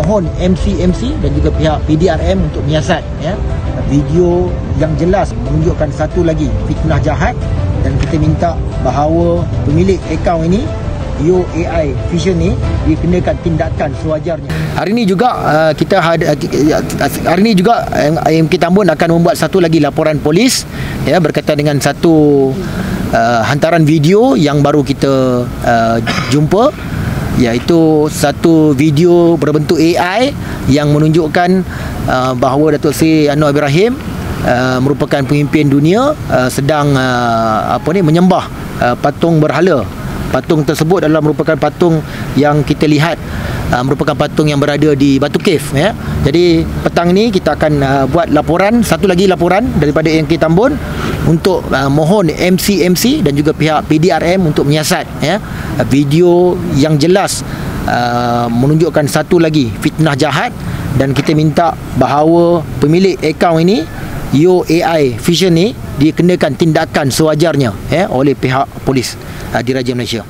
mohon MC dan juga pihak PDRM untuk menyiasat video yang jelas menunjukkan satu lagi fitnah jahat, dan kita minta bahawa pemilik akaun ini AI Vision ni dikenakan tindakan sewajarnya. Hari ini juga AMK Tambun akan membuat satu lagi laporan polis berkaitan dengan satu hantaran video yang baru kita jumpa, iaitu satu video berbentuk AI yang menunjukkan bahawa Datuk Seri Anwar Ibrahim merupakan pemimpin dunia sedang menyembah patung berhala. Patung tersebut adalah merupakan patung yang kita lihat merupakan patung yang berada di Batu Cave. Jadi petang ni kita akan buat satu lagi laporan daripada AMK Tambun untuk mohon MC dan juga pihak PDRM untuk menyiasat video yang jelas menunjukkan satu lagi fitnah jahat, dan kita minta bahawa pemilik akaun ini AI Vision ni dikenakan tindakan sewajarnya oleh pihak polis Diraja Malaysia.